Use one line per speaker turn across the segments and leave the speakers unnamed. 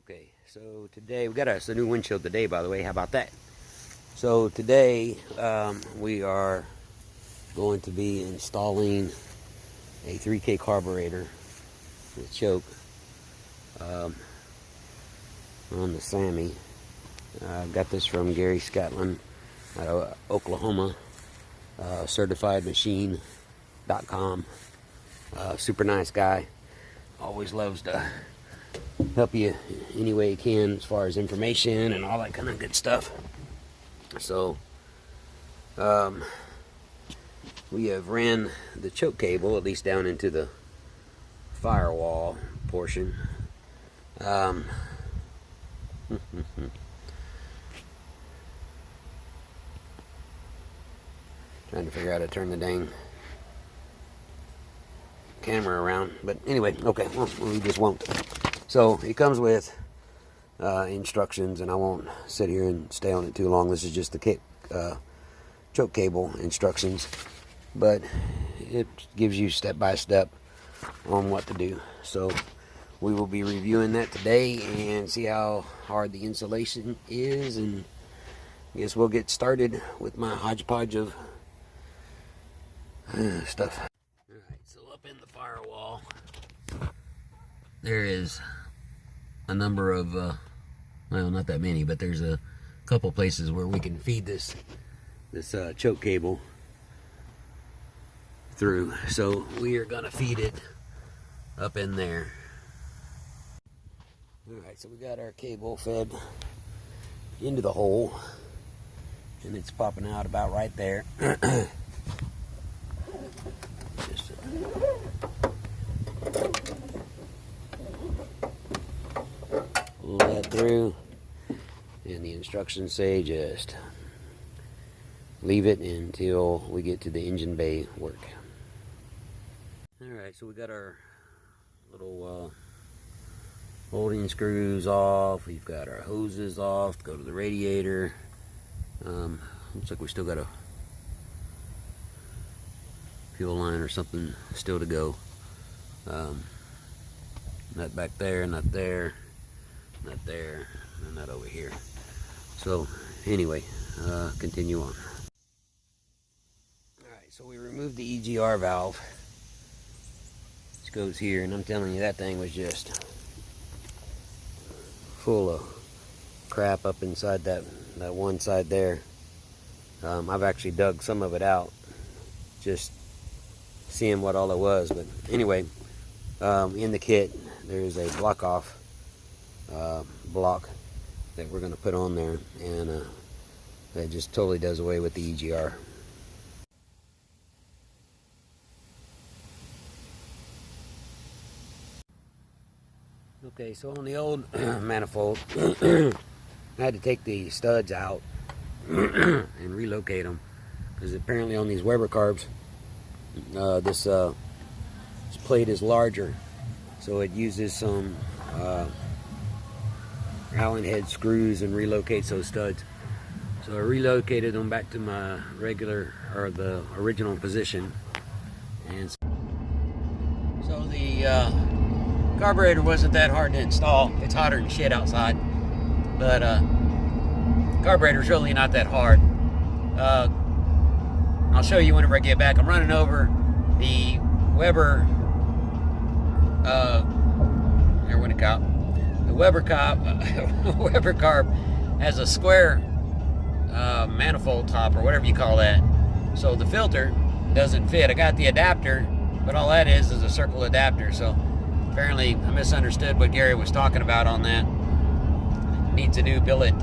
Okay, so today we got us a new windshield today, by the way. How about that? So today we are going to be installing a 3K carburetor with choke on the Sammy. I got this from Gary Scatlin out of Oklahoma, certifiedmachine.com. Super nice guy. Always loves to help you any way he can as far as information and all that kind of good stuff. So we have ran the choke cable at least down into the firewall portion. Trying to figure out how to turn the dang camera around, but anyway, okay, well, we just won't. So it comes with instructions, and I won't sit here and stay on it too long. This is just the choke cable instructions, but it gives you step by step on what to do. So we will be reviewing that today and see how hard the insulation is, and I guess we'll get started with my hodgepodge of stuff. Alright, so up in the firewall there is a number of well, not that many, but there's a couple places where we can feed this choke cable through. So we are gonna feed it up in there. Alright, so we got our cable fed into the hole, and it's popping out about right there. Pull that through, and the instructions say just leave it until we get to the engine bay work. Alright, so we got our little holding screws off. We've got our hoses off to go to the radiator. Looks like we still got a fuel line or something still to go. Not back there, not there, not there, and not over here. So anyway, continue on. Alright, so we removed the EGR valve, which goes here, and I'm telling you, that thing was just full of crap up inside that one side there. I've actually dug some of it out, just seeing what all it was. But anyway, in the kit there's a block off block that we're going to put on there, and that just totally does away with the EGR. Okay, so on the old manifold I had to take the studs out and relocate them, because apparently on these Weber carbs this plate is larger, so it uses some Allen head screws and relocates those studs. So I relocated them back to my regular, or the original position. And so the carburetor wasn't that hard to install. It's hotter than shit outside, but carburetor's really not that hard. I'll show you whenever I get back. I'm running over the Weber the Weber carb has a square manifold top, or whatever you call that, so the filter doesn't fit. I got the adapter, but all that is a circle adapter. So apparently I misunderstood what Gary was talking about on that. Needs a new billet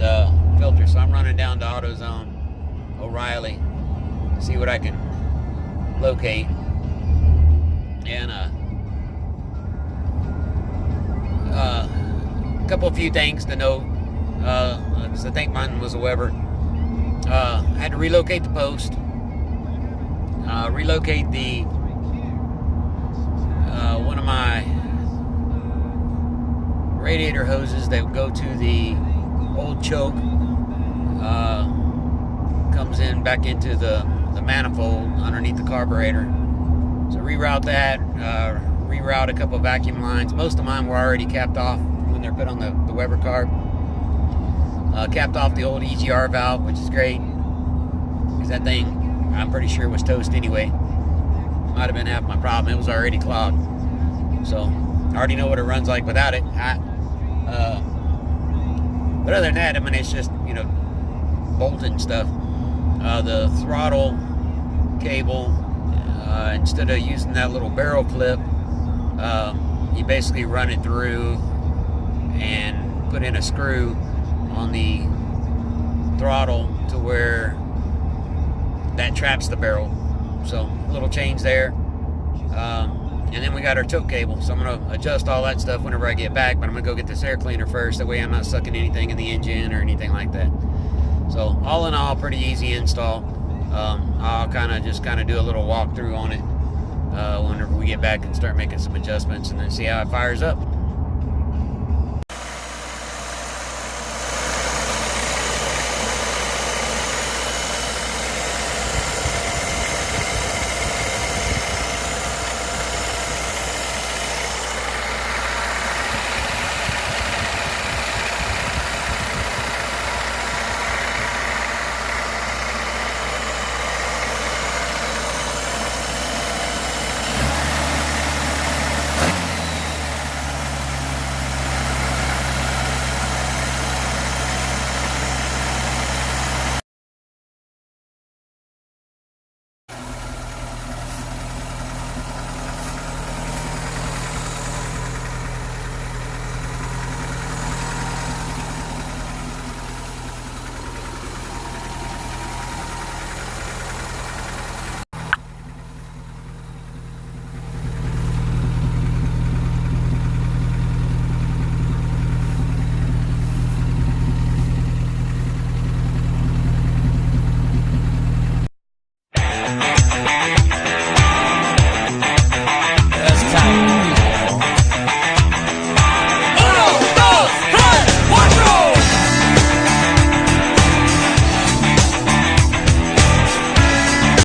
filter, so I'm running down to AutoZone O'Reilly to see what I can locate, and a few things to note. I think mine was a Weber. I had to relocate the post, relocate the one of my radiator hoses that go to the old choke, comes in back into the manifold underneath the carburetor. So reroute that, reroute a couple of vacuum lines. Most of mine were already capped off when when they're put on the Weber carb. Capped off the old EGR valve, which is great, because that thing, I'm pretty sure, was toast anyway. Might have been half my problem. It was already clogged. So I already know what it runs like without it. But other than that, I mean, it's just, you know, bolting stuff. The throttle cable, instead of using that little barrel clip, you basically run it through and put in a screw on the throttle to where that traps the barrel. So a little change there. And then we got our tote cable. So I'm going to adjust all that stuff whenever I get back, but I'm going to go get this air cleaner first. That way I'm not sucking anything in the engine or anything like that. So all in all, pretty easy install. I'll just do a little walkthrough on it whenever we get back and start making some adjustments, and then see how it fires up.